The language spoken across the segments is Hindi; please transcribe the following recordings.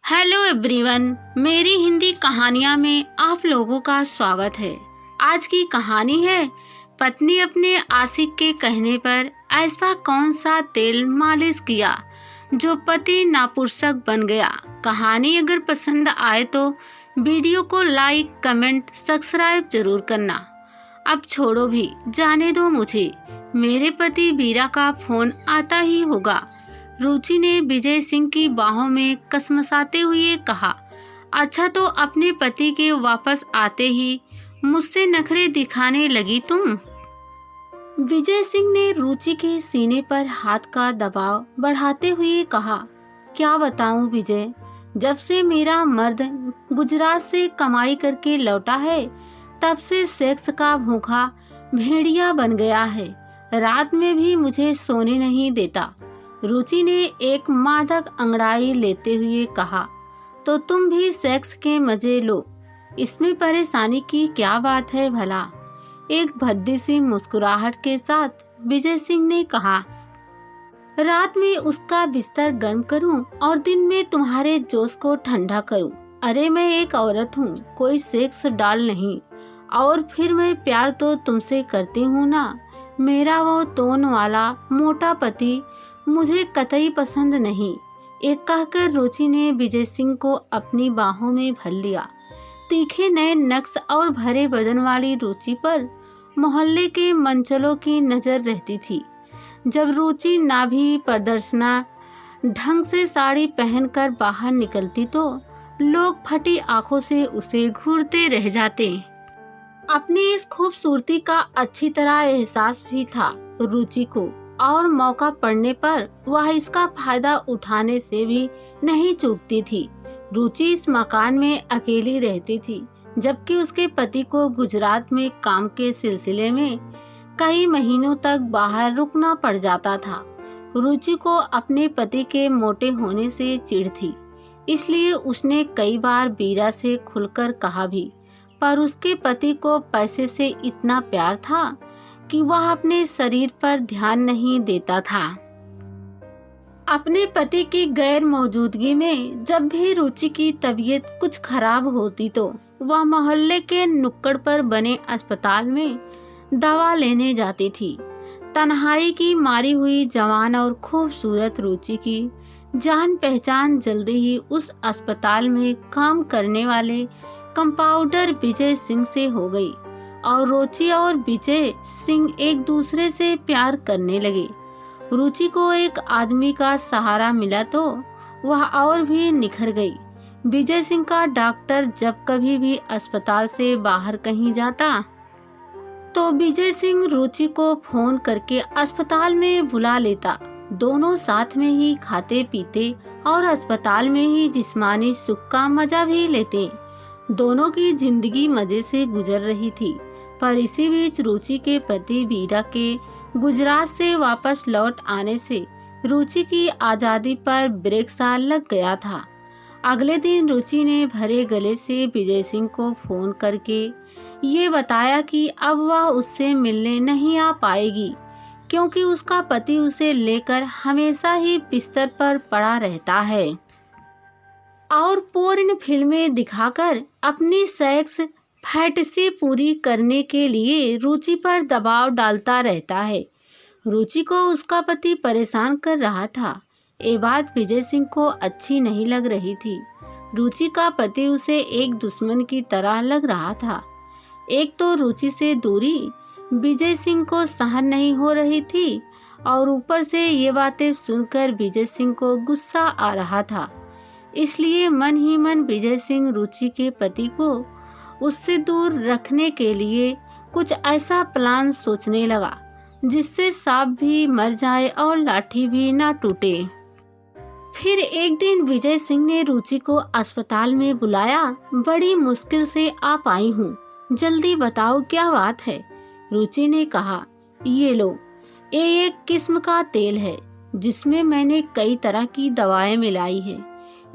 हेलो एवरीवन, मेरी हिंदी कहानियाँ में आप लोगों का स्वागत है। आज की कहानी है पत्नी अपने आशिक के कहने पर ऐसा कौन सा तेल मालिश किया जो पति नापुंसक बन गया। कहानी अगर पसंद आए तो वीडियो को लाइक, कमेंट, सब्सक्राइब जरूर करना। अब छोड़ो भी, जाने दो मुझे। मेरे पति बीरा का फोन आता ही होगा। रुचि ने विजय सिंह की बाहों में कसमसाते हुए कहा। अच्छा, तो अपने पति के वापस आते ही मुझसे नखरे दिखाने लगी तुम। विजय सिंह ने रुचि के सीने पर हाथ का दबाव बढ़ाते हुए कहा, क्या बताऊं विजय, जब से मेरा मर्द गुजरात से कमाई करके लौटा है तब से सेक्स का भूखा भेड़िया बन गया है। रात में भी मुझे सोने नहीं देता। रुचि ने एक मादक अंगड़ाई लेते हुए कहा, तो तुम भी सेक्स के मजे लो, इसमें परेशानी की क्या बात है भला। एक भद्दी सी मुस्कुराहट के साथ विजय सिंह ने कहा, रात में उसका बिस्तर गर्म करूं और दिन में तुम्हारे जोश को ठंडा करूं। अरे मैं एक औरत हूं, कोई सेक्स डॉल नहीं। और फिर मैं प्यार तो तुमसे करती हूं ना। मेरा वो तोन वाला मोटा पति मुझे कतई पसंद नहीं। एक कहकर रुचि ने विजय सिंह को अपनी बाहों में भर लिया। तीखे नए नक्श और भरे बदन वाली रुचि पर मोहल्ले के मंचलों की नजर रहती थी। जब रुचि नाभि प्रदर्शना ढंग से साड़ी पहनकर बाहर निकलती तो लोग फटी आंखों से उसे घूरते रह जाते। अपनी इस खूबसूरती का अच्छी तरह एहसास भी था रुचि को, और मौका पड़ने पर वह इसका फायदा उठाने से भी नहीं चूकती थी। रुचि इस मकान में अकेली रहती थी, जबकि उसके पति को गुजरात में काम के सिलसिले में कई महीनों तक बाहर रुकना पड़ जाता था। रुचि को अपने पति के मोटे होने से चिढ़ थी, इसलिए उसने कई बार बीरा से खुलकर कहा भी, पर उसके पति को पैसे से इतना प्यार था कि वह अपने शरीर पर ध्यान नहीं देता था। अपने पति की गैर मौजूदगी में जब भी रुचि की तबीयत कुछ खराब होती तो वह मोहल्ले के नुक्कड़ पर बने अस्पताल में दवा लेने जाती थी। तन्हाई की मारी हुई जवान और खूबसूरत रुचि की जान पहचान जल्दी ही उस अस्पताल में काम करने वाले कंपाउंडर विजय सिंह से हो गई, और रुचि और विजय सिंह एक दूसरे से प्यार करने लगे। रुचि को एक आदमी का सहारा मिला तो वह और भी निखर गई। विजय सिंह का डॉक्टर जब कभी भी अस्पताल से बाहर कहीं जाता तो विजय सिंह रुचि को फोन करके अस्पताल में बुला लेता। दोनों साथ में ही खाते पीते और अस्पताल में ही जिस्मानी सुख का मजा भी लेते। दोनों की जिंदगी मजे से गुजर रही थी। पर इसी बीच रुचि के पति बीरा के गुजरात से वापस लौट आने से रुचि की आजादी पर ब्रेक सा लग गया था। अगले दिन रुचि ने भरे गले से विजय सिंह को फोन करके ये बताया कि अब वह उससे मिलने नहीं आ पाएगी, क्योंकि उसका पति उसे लेकर हमेशा ही बिस्तर पर पड़ा रहता है और पोर्न फिल्में दिखाकर अपनी सेक्स फैंटेसी पूरी करने के लिए रुचि पर दबाव डालता रहता है। रुचि को उसका पति परेशान कर रहा था। ये बात विजय सिंह को अच्छी नहीं लग रही थी। रुचि का पति उसे एक दुश्मन की तरह लग रहा था। एक तो रुचि से दूरी विजय सिंह को सहन नहीं हो रही थी, और ऊपर से ये बातें सुनकर विजय सिंह को गुस्सा आ रहा था। इसलिए मन ही मन विजय सिंह रुचि के पति को उससे दूर रखने के लिए कुछ ऐसा प्लान सोचने लगा जिससे सांप भी मर जाए और लाठी भी ना टूटे। फिर एक दिन विजय सिंह ने रुचि को अस्पताल में बुलाया। बड़ी मुश्किल से आ पाई हूँ, जल्दी बताओ क्या बात है। रुचि ने कहा, ये लो, ये एक किस्म का तेल है जिसमें मैंने कई तरह की दवाएं मिलाई है।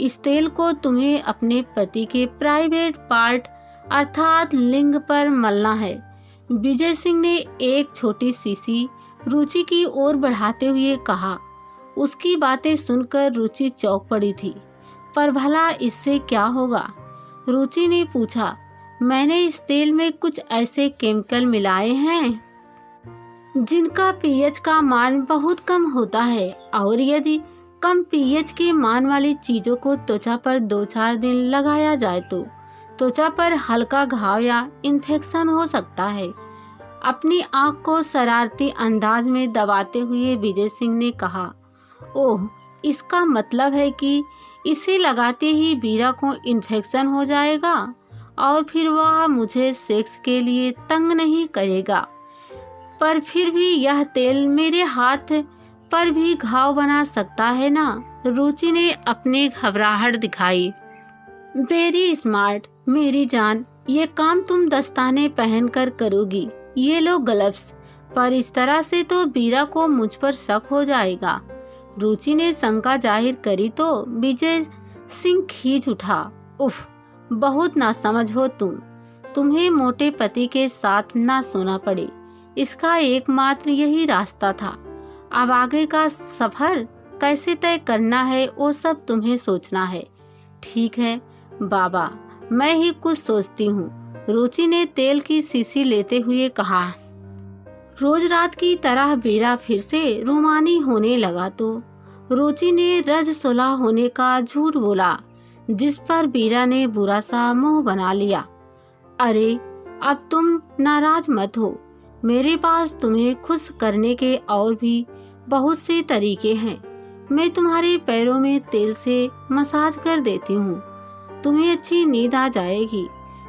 इस तेल को तुम्हें अपने पति के प्राइवेट पार्ट अर्थात लिंग पर मलना है। विजय सिंह ने एक छोटी शीशी रुचि की ओर बढ़ाते हुए कहा। उसकी बातें सुनकर रुचि चौंक पड़ी थी। पर भला इससे क्या होगा? रुचि ने पूछा। मैंने इस तेल में कुछ ऐसे केमिकल मिलाए हैं जिनका पीएच का मान बहुत कम होता है, और यदि कम पीएच के मान वाली चीजों को त्वचा पर 2-4 दिन लगाया जाए तो त्वचा पर हल्का घाव या इन्फेक्शन हो सकता है। अपनी आंख को शरारती अंदाज में दबाते हुए विजय सिंह ने कहा, ओह, इसका मतलब है कि इसे लगाते ही बीरा को इन्फेक्शन हो जाएगा और फिर वह मुझे सेक्स के लिए तंग नहीं करेगा। पर फिर भी यह तेल मेरे हाथ पर भी घाव बना सकता है ना? रुचि ने अपनी घबराहट दिखाई। वेरी स्मार्ट मेरी जान, ये काम तुम दस्ताने पहनकर करोगी। ये लो ग्लव्स। पर इस तरह से तो बीरा को मुझ पर शक हो जाएगा। रुचि ने शंका जाहिर करी तो विजय सिंह खींच उठा। उफ, बहुत नासमझ हो तुम। तुम्हें मोटे पति के साथ ना सोना पड़े, इसका एकमात्र यही रास्ता था। अब आगे का सफर कैसे तय करना है वो सब तुम्हें सोचना है। ठीक है बाबा, मैं ही कुछ सोचती हूँ, रुचि ने तेल की शीशी लेते हुए कहा। रोज रात की तरह बीरा फिर से रोमानी होने लगा तो रुचि ने रजसुलह होने का झूठ बोला, जिस पर बीरा ने बुरा सा मुंह बना लिया। अरे अब तुम नाराज मत हो, मेरे पास तुम्हें खुश करने के और भी बहुत से तरीके हैं। मैं तुम्हारे पैरों में तेल से मसाज कर देती हूँ, तुम्हें अच्छी नींद आ जाएगी।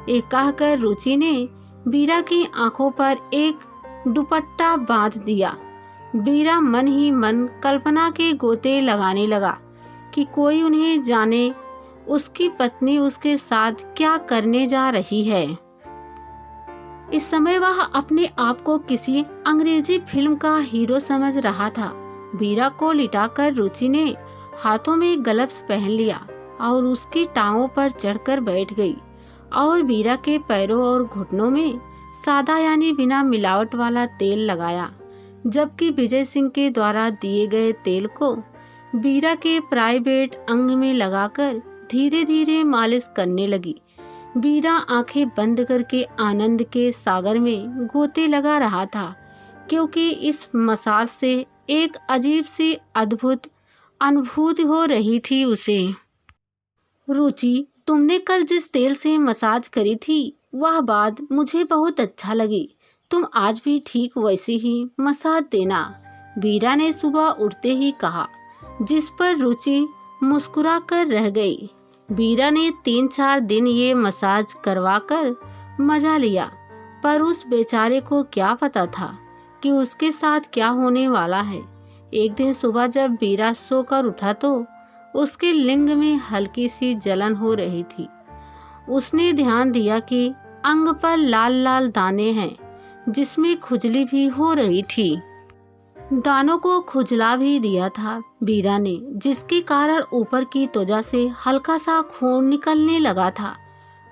एक कहकर रुचि ने बीरा की आंखों पर एक दुपट्टा बांध दिया। बीरा मन ही मन कल्पना के गोते लगाने लगा कि कोई उन्हें जाने उसकी पत्नी उसके साथ क्या करने जा रही है। इस समय वह अपने आप को किसी अंग्रेजी फिल्म का हीरो समझ रहा था। बीरा को लिटाकर रुचि ने हाथों में ग्लव्स पहन लिया और उसकी टांगों पर चढ़कर बैठ गई और बीरा के पैरों और घुटनों में सादा यानी बिना मिलावट वाला तेल लगाया, जबकि विजय सिंह के द्वारा दिए गए तेल को बीरा के प्राइवेट अंग में लगाकर धीरे धीरे मालिश करने लगी। बीरा आंखें बंद करके आनंद के सागर में गोते लगा रहा था, क्योंकि इस मसाज से एक अजीब सी अद्भुत अनुभूति हो रही थी उसे। रुचि, तुमने कल जिस तेल से मसाज करी थी वह बात मुझे बहुत अच्छा लगी। तुम आज भी ठीक वैसे ही मसाज देना, बीरा ने सुबह उठते ही कहा, जिस पर रुचि मुस्कुरा कर रह गई। बीरा ने 3-4 दिन ये मसाज करवाकर मजा लिया, पर उस बेचारे को क्या पता था कि उसके साथ क्या होने वाला है। एक दिन सुबह जब बीरा सोकर उठा तो उसके लिंग में हल्की सी जलन हो रही थी। उसने ध्यान दिया कि अंग पर लाल लाल दाने हैं, जिसमें खुजली भी हो रही थी। दानों को खुजला भी दिया था बीरा ने, जिसके कारण ऊपर की त्वचा से हल्का सा खून निकलने लगा था।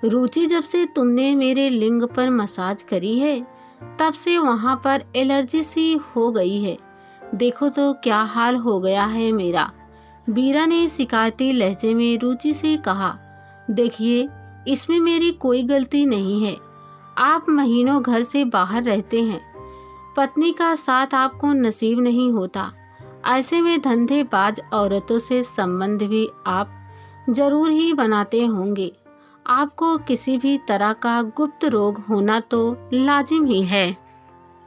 रुचि, जब से तुमने मेरे लिंग पर मसाज करी है तब से वहां पर एलर्जी सी हो गई है। देखो तो क्या हाल हो गया है मेरा, बीरा ने शिकायती लहजे में रुचि से कहा। देखिए, इसमें मेरी कोई गलती नहीं है। आप महीनों घर से बाहर रहते हैं, पत्नी का साथ आपको नसीब नहीं होता। ऐसे में धंधेबाज औरतों से संबंध भी आप जरूर ही बनाते होंगे। आपको किसी भी तरह का गुप्त रोग होना तो लाजिम ही है।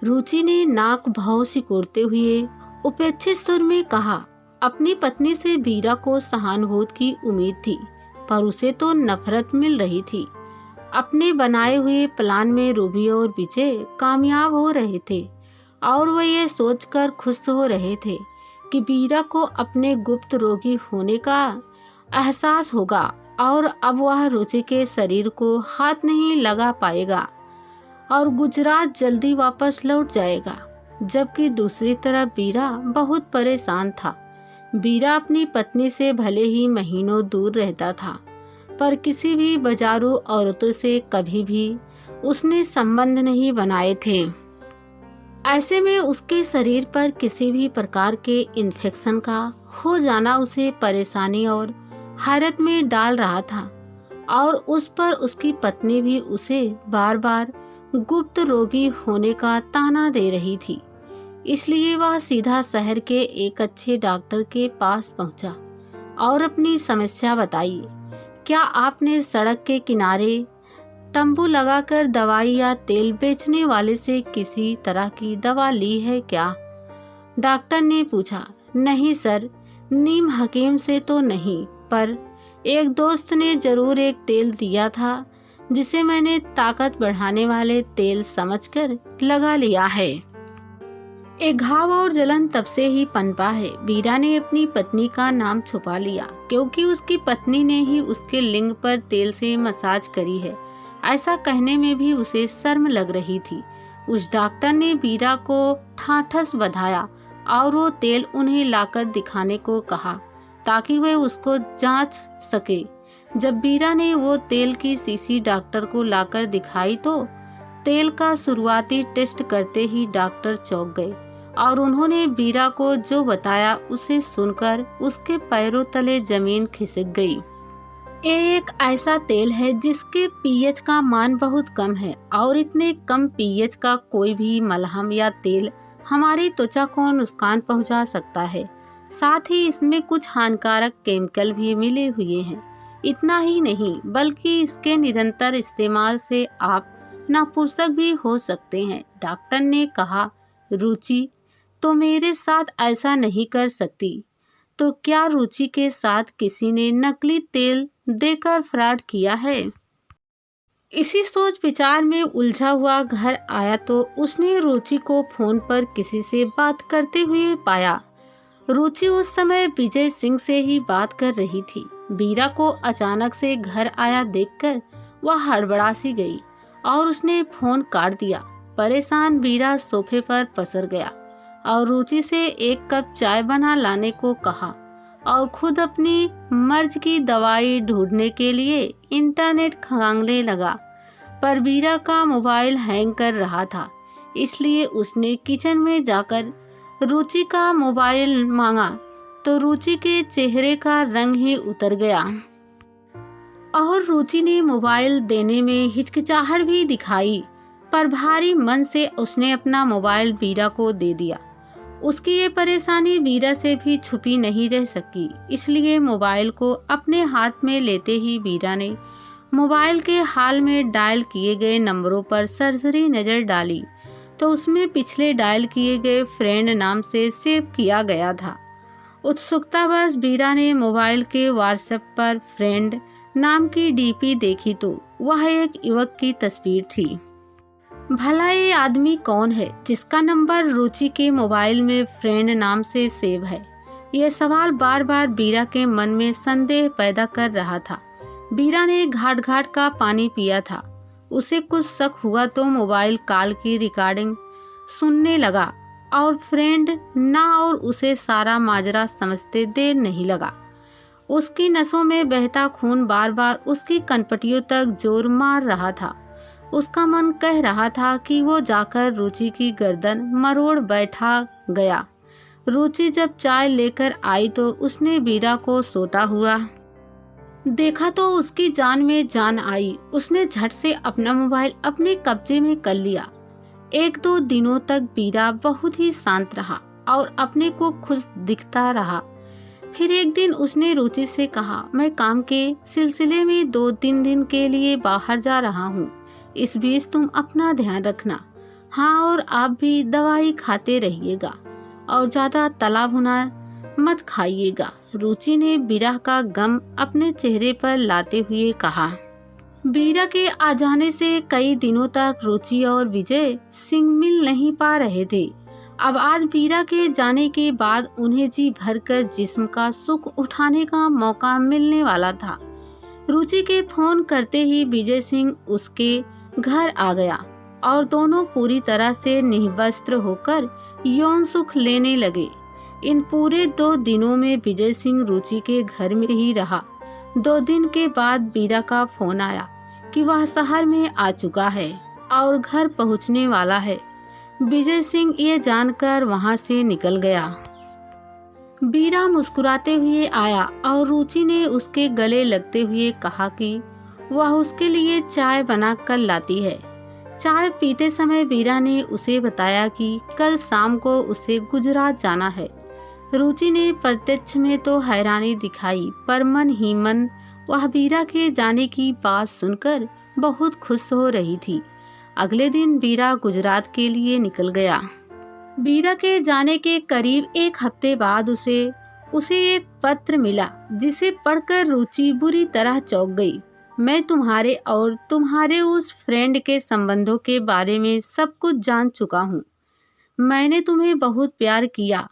रुचि ने नाक भाव सिकोड़ते हुए उपेक्षित सुर में कहा। अपनी पत्नी से बीरा को सहानुभूति की उम्मीद थी, पर उसे तो नफरत मिल रही थी। अपने बनाए हुए प्लान में रूबी और विजय कामयाब हो रहे थे और वो ये सोचकर खुश हो रहे थे कि बीरा को अपने गुप्त रोगी होने का एहसास होगा और अब वह रुचि के शरीर को हाथ नहीं लगा पाएगा और गुजरात जल्दी वापस लौट जाएगा। जबकि दूसरी तरफ बीरा बहुत परेशान था। बीरा अपनी पत्नी से भले ही महीनों दूर रहता था, पर किसी भी बाजारू औरतों से कभी भी उसने संबंध नहीं बनाए थे। ऐसे में उसके शरीर पर किसी भी प्रकार के इन्फेक्शन का हो जाना उसे परेशानी और हैरत में डाल रहा था और उस पर उसकी पत्नी भी उसे बार बार गुप्त रोगी होने का ताना दे रही थी। इसलिए वह सीधा शहर के एक अच्छे डॉक्टर के पास पहुंचा और अपनी समस्या बताई। क्या आपने सड़क के किनारे तंबू लगाकर दवाई या तेल बेचने वाले से किसी तरह की दवा ली है क्या? डॉक्टर ने पूछा। नहीं सर, नीम हकीम से तो नहीं, पर एक दोस्त ने जरूर एक तेल दिया था जिसे मैंने ताकत बढ़ाने वाले तेल समझकर लगा लिया है। एक घाव और जलन तब से ही पनपा है। बीरा ने अपनी पत्नी का नाम छुपा लिया क्योंकि उसकी पत्नी ने ही उसके लिंग पर तेल से मसाज करी है। ऐसा कहने में भी उसे शर्म लग रही थी। उस डॉक्टर ने बीरा को ठाठस बधाया और वो तेल उन्हें लाकर दिखाने को कहा ताकि वे उसको जांच सके। जब बीरा ने वो तेल की शीशी डॉक्टर को लाकर दिखाई तो तेल का शुरुआती टेस्ट करते ही डॉक्टर चौंक गए और उन्होंने बीरा को जो बताया उसे सुनकर उसके पैरों तले जमीन खिसक गई। ये एक ऐसा तेल है जिसके पीएच का मान बहुत कम है और इतने कम पीएच का कोई भी मलहम या तेल हमारी त्वचा को नुकसान पहुंचा सकता है। साथ ही इसमें कुछ हानिकारक केमिकल भी मिले हुए हैं। इतना ही नहीं बल्कि इसके निरंतर इस्तेमाल से आप नापुंसक भी हो सकते हैं। डॉक्टर ने कहा, रुचि तो मेरे साथ ऐसा नहीं कर सकती, तो क्या रुचि के साथ किसी ने नकली तेल देकर फ्रॉड किया है? इसी सोच विचार में उलझा हुआ घर आया तो उसने रुचि को फोन पर किसी से बात करते हुए पाया। रुचि उस समय विजय सिंह से ही बात कर रही थी। बीरा को अचानक से घर आया देखकर वह हड़बड़ा सी गई और उसने फोन काट दिया। परेशान बीरा सोफे पर पसर गया और रुचि से एक कप चाय बना लाने को कहा और खुद अपनी मर्ज की दवाई ढूंढने के लिए इंटरनेट खंगालने लगा। पर बीरा का मोबाइल हैंग कर रहा था, इसलिए उसने किचन में जाकर रुचि का मोबाइल मांगा तो रुचि के चेहरे का रंग ही उतर गया और रुचि ने मोबाइल देने में हिचकिचाहट भी दिखाई, पर भारी मन से उसने अपना मोबाइल बीरा को दे दिया। उसकी ये परेशानी बीरा से भी छुपी नहीं रह सकी, इसलिए मोबाइल को अपने हाथ में लेते ही बीरा ने मोबाइल के हाल में डायल किए गए नंबरों पर सरसरी नजर डाली तो उसमें पिछले डायल किए गए फ्रेंड नाम से सेव किया गया था। उत्सुकतावश बीरा ने मोबाइल के व्हाट्सएप पर फ्रेंड नाम की डीपी देखी तो वह एक युवक की तस्वीर थी। भला ये आदमी कौन है जिसका नंबर रुचि के मोबाइल में फ्रेंड नाम से सेव है? यह सवाल बार बार बीरा के मन में संदेह पैदा कर रहा था। बीरा ने घाट घाट का पानी पिया था। उसे कुछ शक हुआ तो मोबाइल कॉल की रिकॉर्डिंग सुनने लगा और फ्रेंड ना और उसे सारा माजरा समझते देर नहीं लगा। उसकी नसों में बहता खून बार बार उसकी कनपटियों तक जोर मार रहा था। उसका मन कह रहा था कि वो जाकर रुचि की गर्दन मरोड़ बैठा गया। रुचि जब चाय लेकर आई तो उसने बीरा को सोता हुआ देखा तो उसकी जान में जान आई। उसने झट से अपना मोबाइल अपने कब्जे में कर लिया। एक दो दिनों तक बीरा बहुत ही शांत रहा और अपने को खुश दिखता रहा। फिर एक दिन उसने रुचि से कहा, मैं काम के सिलसिले में 2-3 दिन के लिए बाहर जा रहा हूँ। इस बीच तुम अपना ध्यान रखना। हाँ, और आप भी दवाई खाते रहिएगा और ज्यादा तला भुना मत खाइएगा। रुचि ने बीरा का गम अपने चेहरे पर लाते हुए कहा। बीरा के आ जाने से कई दिनों तक रुचि और विजय सिंह मिल नहीं पा रहे थे। अब आज बीरा के जाने के बाद उन्हें जी भरकर जिस्म का सुख उठाने का मौका मिलने वाला था। रुचि के फोन करते ही विजय सिंह उसके घर आ गया और दोनों पूरी तरह से निर्वस्त्र होकर यौन सुख लेने लगे। इन पूरे 2 दिनों में विजय सिंह रुचि के घर में ही रहा। 2 दिन के बाद बीरा का फोन आया कि वह शहर में आ चुका है और घर पहुंचने वाला है। विजय सिंह ये जानकर वहां से निकल गया। बीरा मुस्कुराते हुए आया और रुचि ने उसके गले लगते हुए कहा कि वह उसके लिए चाय बना कर लाती है। चाय पीते समय बीरा ने उसे बताया कि कल शाम को उसे गुजरात जाना है। रुचि ने प्रत्यक्ष में तो हैरानी दिखाई, पर मन ही मन वह बीरा के जाने की बात सुनकर बहुत खुश हो रही थी। अगले दिन बीरा गुजरात के लिए निकल गया। बीरा के जाने के करीब एक हफ्ते बाद उसे एक पत्र मिला, जिसे पढ़कर रुचि बुरी तरह चौंक गई। मैं तुम्हारे और तुम्हारे उस फ्रेंड के संबंधों के बारे में सब कुछ जान चुका हूँ। मैंने तुम्हें बहुत प्यार किया,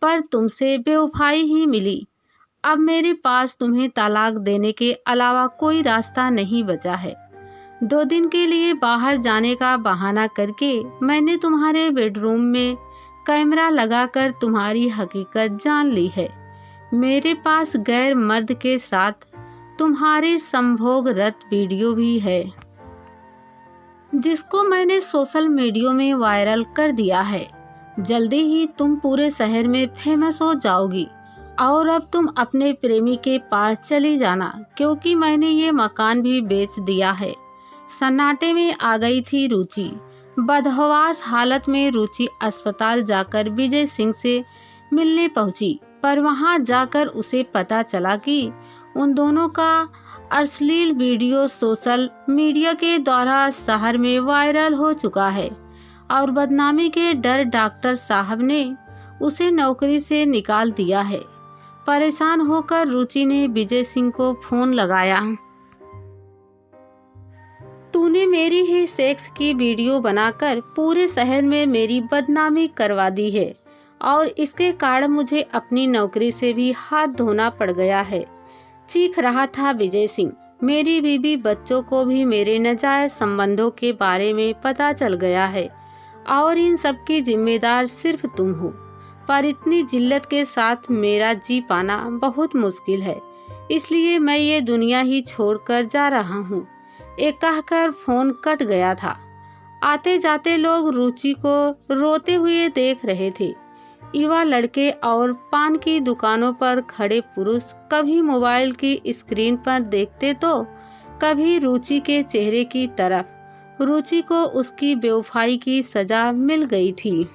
पर तुमसे बेवफाई ही मिली। अब मेरे पास तुम्हें तलाक देने के अलावा कोई रास्ता नहीं बचा है। 2 दिन के लिए बाहर जाने का बहाना करके मैंने तुम्हारे बेडरूम में कैमरा लगाकर तुम्हारी हकीकत जान ली है। मेरे पास गैर मर्द के साथ तुम्हारी संभोगरत वीडियो भी है, जिसको मैंने सोशल मीडिया में वायरल कर दिया है। जल्दी ही तुम पूरे शहर में फेमस हो जाओगी और अब तुम अपने प्रेमी के पास चली जाना, क्योंकि मैंने ये मकान भी बेच दिया है। सन्नाटे में आ गई थी रुचि। बदहवास हालत में रुचि अस्पताल जाकर विजय सिंह से मिलने पहुंची, पर वहां जाकर उसे पता चला कि उन दोनों का अश्लील वीडियो सोशल मीडिया के द्वारा शहर में वायरल हो चुका है और बदनामी के डर डॉक्टर साहब ने उसे नौकरी से निकाल दिया है। परेशान होकर रुचि ने विजय सिंह को फोन लगाया। तूने मेरी ही सेक्स की वीडियो बनाकर पूरे शहर में मेरी बदनामी करवा दी है और इसके कारण मुझे अपनी नौकरी से भी हाथ धोना पड़ गया है, चीख रहा था विजय सिंह। मेरी बीवी बच्चों को भी मेरे नाजायज संबंधों के बारे में पता चल गया है और इन सब की जिम्मेदार सिर्फ तुम हो। पर इतनी जिल्लत के साथ मेरा जी पाना बहुत मुश्किल है, इसलिए मैं ये दुनिया ही छोड़कर जा रहा हूँ। एक कहकर फोन कट गया था। आते जाते लोग रुचि को रोते हुए देख रहे थे। युवा लड़के और पान की दुकानों पर खड़े पुरुष कभी मोबाइल की स्क्रीन पर देखते तो कभी रुचि के चेहरे की तरफ। रुचि को उसकी बेवफाई की सजा मिल गई थी।